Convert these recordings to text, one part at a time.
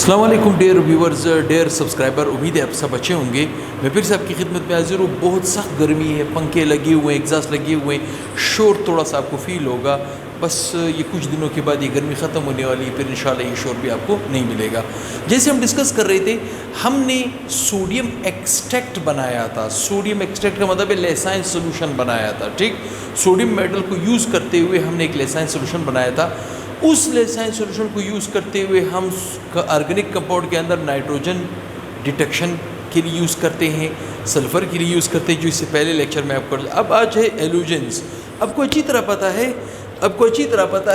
السلام علیکم dear viewers, dear subscriber, امید ہے آپ سب اچھے ہوں گے۔ میں پھر سے آپ کی خدمت میں حاضر ہوں۔ بہت سخت گرمی ہے، پنکھے لگے ہوئے ہیں، ایگزاسٹ لگے ہوئے ہیں، شور تھوڑا سا آپ کو فیل ہوگا۔ بس یہ کچھ دنوں کے بعد یہ گرمی ختم ہونے والی ہے، پھر انشاءاللہ یہ شور بھی آپ کو نہیں ملے گا۔ جیسے ہم ڈسکس کر رہے تھے، ہم نے سوڈیم ایکسٹریکٹ بنایا تھا۔ سوڈیم ایکسٹریکٹ کا مطلب ہے لیسائن سولوشن بنایا تھا، ٹھیک۔ سوڈیم میٹل کو یوز کرتے ہوئے ہم نے ایک لیسائن سولوشن بنایا تھا۔ اس لیسائن سولوشن کو یوز کرتے ہوئے ہم آرگینک کمپاؤنڈ کے اندر نائٹروجن ڈیٹیکشن کے لیے یوز کرتے ہیں، سلفر کے لیے یوز کرتے ہیں، جو اس سے پہلے لیکچر میں آپ کو۔ اب آج ہے ایلوجنس۔ آپ کو اچھی طرح پتہ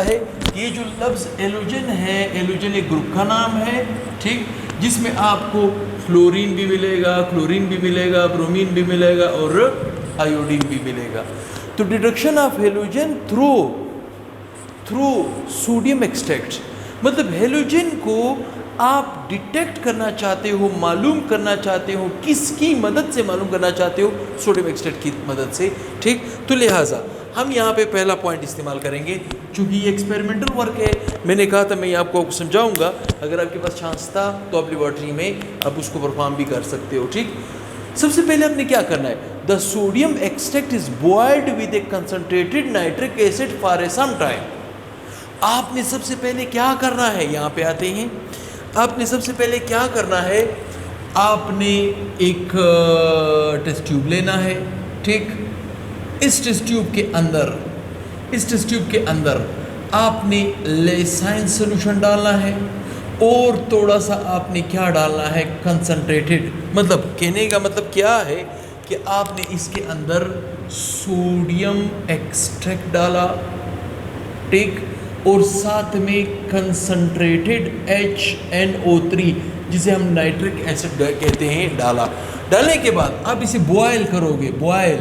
ہے کہ یہ جو لفظ ایلوجن ہے، ایلوجن ایک گروپ کا نام ہے، ٹھیک، جس میں آپ کو فلورین بھی ملے گا، کلورین بھی ملے گا، برومین بھی ملے گا اور آیوڈین بھی ملے گا۔ تو detection of halogen through sodium extract, مطلب ہیلوجن کو آپ ڈیٹیکٹ کرنا چاہتے ہو، معلوم کرنا چاہتے ہو، کس کی مدد سے معلوم کرنا چاہتے ہو؟ سوڈیم ایکسٹریکٹ کی مدد سے، ٹھیک۔ تو لہٰذا ہم یہاں پہ پہلا پوائنٹ استعمال کریں گے، چونکہ یہ ایکسپیریمنٹل ورک ہے۔ میں نے کہا تھا میں یہ آپ کو سمجھاؤں گا، اگر آپ کے پاس چانس تھا تو آپ لیبارٹری میں آپ اس کو پرفارم بھی کر سکتے ہو، ٹھیک۔ سب سے پہلے آپ نے کیا کرنا ہے؟ The sodium extract is boiled with a concentrated nitric acid for a some time. آپ نے سب سے پہلے کیا کرنا ہے؟ یہاں پہ آتے ہیں۔ آپ نے سب سے پہلے کیا کرنا ہے؟ آپ نے ایک ٹیسٹ ٹیوب لینا ہے، ٹھیک۔ اس ٹیسٹ ٹیوب کے اندر آپ نے لیسائن سولوشن ڈالنا ہے، اور تھوڑا سا آپ نے کیا ڈالنا ہے؟ کنسنٹریٹڈ۔ مطلب کہنے کا مطلب کیا ہے کہ آپ نے اس کے اندر سوڈیم ایکسٹریکٹ ڈالا، ٹھیک، اور ساتھ میں کنسنٹریٹڈ HNO3 جسے ہم نائٹرک ایسڈ کہتے ہیں ڈالا۔ ڈالنے کے بعد آپ اسے بوائل کرو گے، بوائل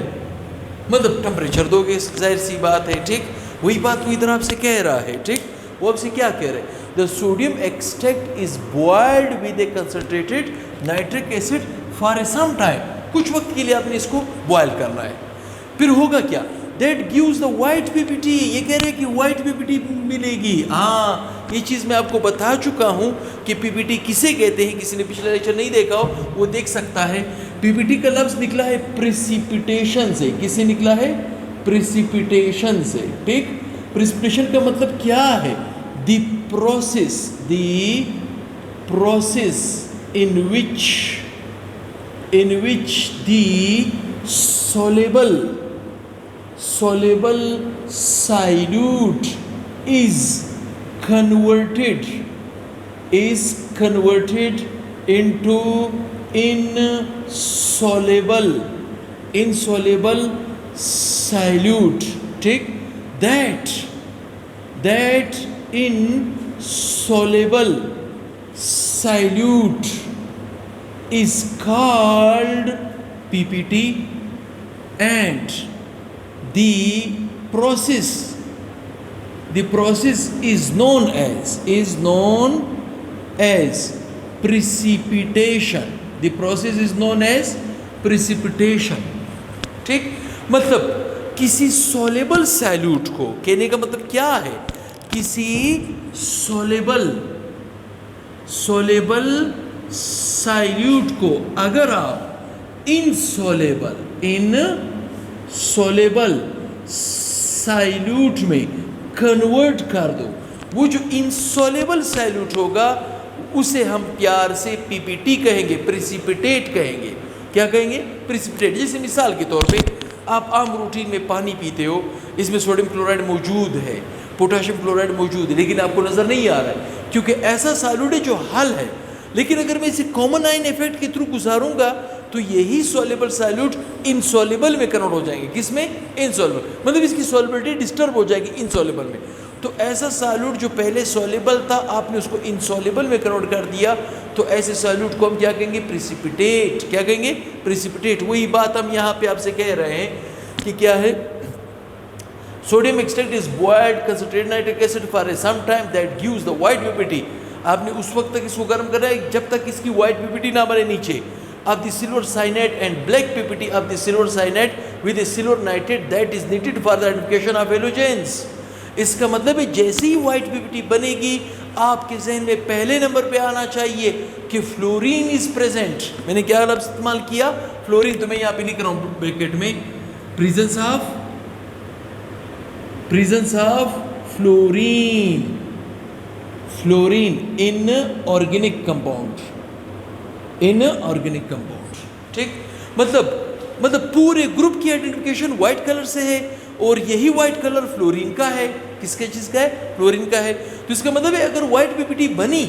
مطلب ٹمپریچر دو گے، ظاہر سی بات ہے، ٹھیک۔ وہی بات وہ ادھر آپ سے کہہ رہا ہے، ٹھیک۔ وہ آپ سے کیا کہہ رہے ہیں؟ The sodium extract is boiled with a concentrated nitric acid for a some time. کچھ وقت کے لیے آپ نے اس کو بوائل کرنا ہے۔ پھر ہوگا کیا؟ That gives the white PPT۔ یہ کہہ رہے کہ وائٹ PPT ملے گی۔ ہاں، یہ چیز میں آپ کو بتا چکا ہوں کہ PPT کسے کہتے ہیں۔ کسی نے پچھلا لیکچر نہیں دیکھا ہو وہ دیکھ سکتا ہے۔ PPT کا لفظ نکلا ہے پریسیپیٹیشن سے۔ کس سے نکلا ہے؟ پریسیپیٹیشن سے، ٹھیک۔ پریسیپیٹیشن کا مطلب کیا ہے؟ The process in which the soluble solute is converted into insoluble solute, ٹھیک۔ that insoluble solute is called PPT, and the process is known as precipitation. The process is known as precipitation. ٹھیک۔ مطلب کسی سولیبل salute کو، کہنے کا مطلب کیا ہے؟ کسی سولیبل سیلوٹ کو اگر آپ انسولیبل سیلوٹ میں کنورٹ کر دو، وہ جو انسولیبل سیلوٹ ہوگا اسے ہم پیار سے PPT کہیں گے، پریسیپیٹیٹ کہیں گے۔ کیا کہیں گے؟ پریسیپیٹیٹ۔ جیسے مثال کے طور پہ آپ عام روٹین میں پانی پیتے ہو، اس میں سوڈیم کلورائڈ موجود ہے، پوٹاشیم کلورائڈ موجود ہے، لیکن آپ کو نظر نہیں آ رہا ہے کیونکہ ایسا سالوٹ ہے جو حل ہے۔ لیکن اگر میں اسے کامن آئن ایفیکٹ کے تھرو گزاروں گا تو یہی سولیبل سالوٹ انسولیبل میں کنورٹ ہو جائیں گے۔ کس میں؟ انسولیبل، مطلب اس کی سولیبلٹی ڈسٹرب ہو جائے گی انسولیبل میں۔ تو ایسا سالوٹ جو پہلے سولیبل تھا، آپ نے اس کو انسولیبل میں کنورٹ کر دیا، تو ایسے سالوٹ کو ہم کیا کہیں گے؟ پریسیپیٹیٹ۔ کیا کہیں گے؟ پریسیپیٹیٹ۔ وہی بات ہم یہاں پہ آپ سے کہہ رہے ہیں کہ کیا ہے؟ Sodium extract is boiled concentrated nitric acid for some time, that gives the white PPT. آپ نے اس وقت تک اس کو گرم کرنا ہے جب تک اس کی white PPT نہ بنے نیچے. Of the silver cyanide and black PPT of the silver cyanide with a silver nitrate that is needed for the identification of halogens. اس کا مطلب ہے جیسے ہی وائٹ PPT بنے گی آپ کے ذہن میں پہلے نمبر پہ آنا چاہیے کہ فلورین از پریزنٹ. میں نے کیا لفظ استعمال کیا؟ فلورین. تو میں یہاں پہ لکھ رہا ہوں بریکٹ میں presence of fluorine in organic compound. ٹھیک، مطلب پورے گروپ کی آئیڈینٹیفیکیشن وائٹ کلر سے ہے، اور یہی وائٹ کلر فلورین کا ہے. کس کے چیز کا ہے؟ فلورین کا ہے. تو اس کا مطلب ہے اگر وائٹ پی پی ٹی بنی،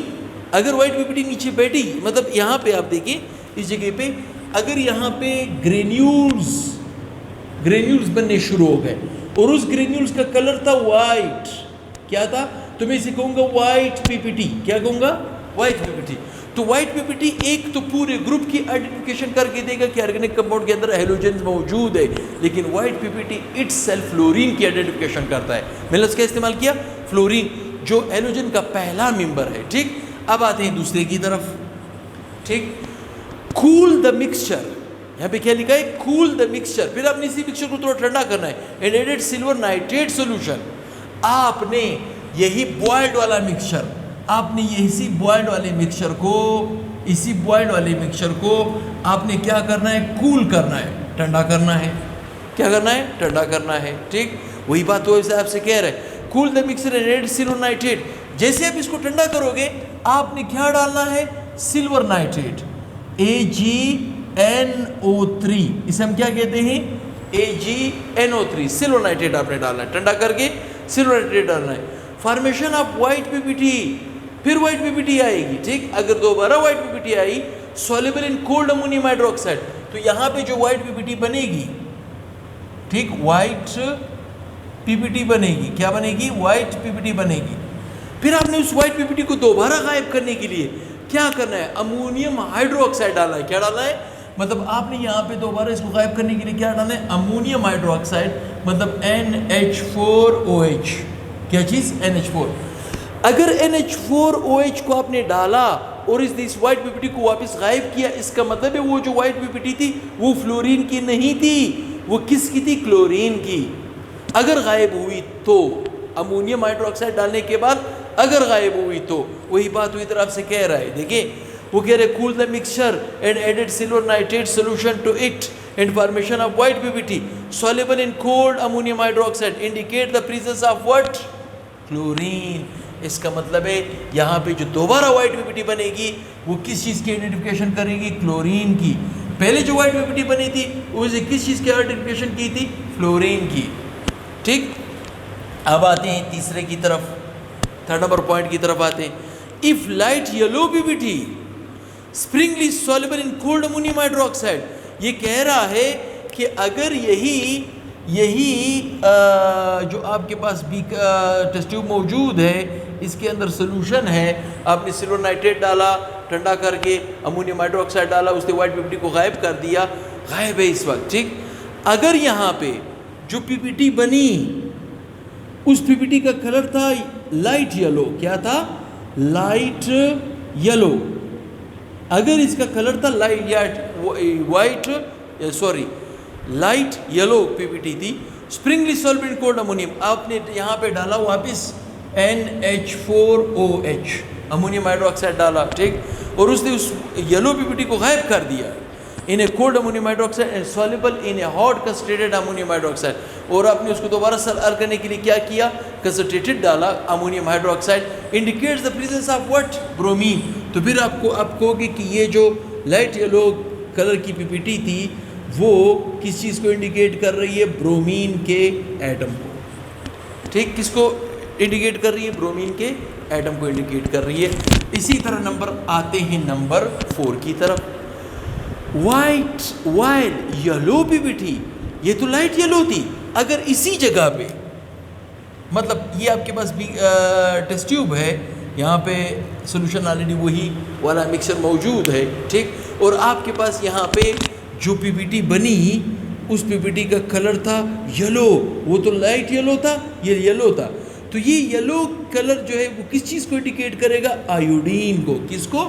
اگر وائٹ پی پی ٹی نیچے بیٹھی، مطلب یہاں پہ آپ دیکھیں اس جگہ پہ اگر یہاں پہ گرینیولز بننے شروع ہو گئے اور اس گرینیولز کا کلر تھا وائٹ، کیا تھا؟ تو میں اسے کہوں گا وائٹ پی پی ٹی. کیا کہوں گا؟ White P P T. تو وائٹ پی پی ٹی ایک تو پورے گروپ کی آئیڈینٹیفیکیشن کر کے دے گا کہ آرگینک کمپاؤنڈ کے اندر ہیلوجنز موجود ہے، لیکن white P P T it self fluorine کی آئیڈینٹیفیکیشن کرتا ہے. میں لفظ کیا استعمال کیا؟ فلورین، جو ہیلوجن کا پہلا ممبر ہے. ٹھیک، اب آتے ہیں دوسرے کی طرف. ٹھیک، کول دا مکسچر. یہاں پہ کیا لکھا ہے؟ کول دا مکسچر. پھر آپ نے اسی مکسچر کو تھوڑا ٹھنڈا کرنا ہے. And added silver nitrate solution. آپ نے یہی بوائلڈ والا مکسچر، اسی بوائلڈ والے مکسچر کو آپ نے کیا کرنا ہے؟ کول کرنا ہے، ٹھنڈا کرنا ہے. کیا کرنا ہے؟ ٹھنڈا کرنا ہے. ٹھیک، وہی بات وہ آپ سے کہہ رہے ہیں. Cool the mixture and add silver nitrate. جیسے آپ اس کو ٹھنڈا کرو گے آپ نے کیا ڈالنا ہے؟ Silver nitrate, AgNO3. اسے ہم کیا کہتے ہیں؟ AgNO3. سلور نائٹریٹ آپ نے ڈالنا ہے، ٹھنڈا کر کے سلور نائٹریٹ ڈالنا ہے. Formation of white P P T. پھر وائٹ پی پی ٹی آئے گی. ٹھیک، اگر دوبارہ وائٹ پی پی ٹی آئی soluble in cold ammonium hydroxide, تو یہاں پہ جو وائٹ پی پی ٹی بنے گی، ٹھیک، وائٹ پی پی ٹی بنے گی. کیا بنے گی؟ وائٹ پی پی ٹی بنے گی. پھر آپ نے اس وائٹ پی پی ٹی کو دوبارہ غائب کرنے کے لیے کیا کرنا ہے؟ امونیم ہائیڈروکسائڈ ڈالنا ہے. کیا ڈالنا ہے؟ مطلب آپ نے یہاں پہ دوبارہ اس کو غائب کرنے کے لیے کیا ڈالنا ہے؟ امونیم ہائیڈروکسائڈ، مطلب NH4OH. کیا چیز؟ NH4. اگر NH4OH کو آپ نے ڈالا اور اس وائٹ پی پی ٹی کو واپس غائب کیا، اس کا مطلب ہے وہ جو وائٹ پی پی ٹی تھی وہ فلورین کی نہیں تھی، وہ کس کی تھی؟ کلورین کی. اگر غائب ہوئی تو امونیم ہائیڈروکسائڈ ڈالنے کے بعد اگر غائب ہوئی تو وہی بات وہی طرف سے کہہ رہا ہے. دیکھیں وہ کہہ رہے cool the mixture and added silver nitrate solution to it and formation of white P P T soluble in cold ammonium hydroxide indicate the presence of what? Chlorine. اس کا مطلب ہے یہاں پہ جو دوبارہ وائٹ پی پی ٹی بنے گی وہ کس چیز کی آئیڈینٹیفیکیشن کرے گی؟ کلورین کی. پہلے جو وائٹ پی پی ٹی بنی تھی اسے کس چیز کی آئیڈینٹیفیکیشن کی تھی؟ فلورین کی. ٹھیک، اب آتے ہیں تیسرے کی طرف، تھرڈ نمبر پوائنٹ کی طرف آتے ہیں. if light yellow P P T springly soluble in cold ammonium hydroxide. یہ کہہ رہا ہے کہ اگر یہی جو آپ کے پاس ٹیسٹ ٹیوب موجود ہے اس کے اندر سولوشن ہے، آپ نے سلور نائٹریٹ ڈالا ٹھنڈا کر کے، امونیم ہائیڈرو آکسائڈ ڈالا، اس نے وائٹ پی پی ٹی کو غائب کر دیا، غائب ہے اس وقت. ٹھیک، اگر یہاں پہ جو پی پی ٹی بنی اس پی پی ٹی کا کلر تھا لائٹ یلو. کیا تھا؟ Light yellow. اگر اس کا کلر تھا لائٹ یلو پی پی ٹی تھی، اسپرنگلی سولوبل ان کولڈ امونیم، آپ نے یہاں پہ ڈالا واپس NH4OH امونیم ہائیڈرو آکسائڈ ڈالا. ٹھیک، اور اس نے اس یلو پی پی ٹی کو غائب کر دیا in a cold ammonium hydroxide and soluble in a hot concentrated ammonium hydroxide. اور آپ نے اس کو دوبارہ حل کرنے کے لیے کیا کیا؟ کنسنٹریٹڈ ڈالا ammonium hydroxide. Indicates the presence of what? Bromine. تو پھر آپ کہو گے کہ یہ جو لائٹ یلو کلر کی پی پی ٹی تھی وہ کس چیز کو انڈیکیٹ کر رہی ہے؟ برومین کے ایٹم کو. ٹھیک، کس کو انڈیکیٹ کر رہی ہے؟ برومین کے ایٹم کو انڈیکیٹ کر رہی ہے. اسی طرح نمبر آتے ہیں نمبر 4 کی طرف. وائل یلو پی پی ٹی، یہ تو لائٹ یلو تھی، اگر اسی جگہ پہ مطلب یہ آپ کے پاس ٹیسٹ ٹیوب ہے، یہاں پہ سولوشن آلریڈی وہی والا مکسچر موجود ہے. ٹھیک، اور آپ کے پاس یہاں پہ جو پی پی ٹی بنی اس پی پی ٹی کا کلر تھا یلو، وہ تو لائٹ یلو تھا، یہ یلو تھا. تو یہ یلو کلر جو ہے وہ کس چیز کو انڈیکیٹ کرے گا؟ آیوڈین کو. کس کو؟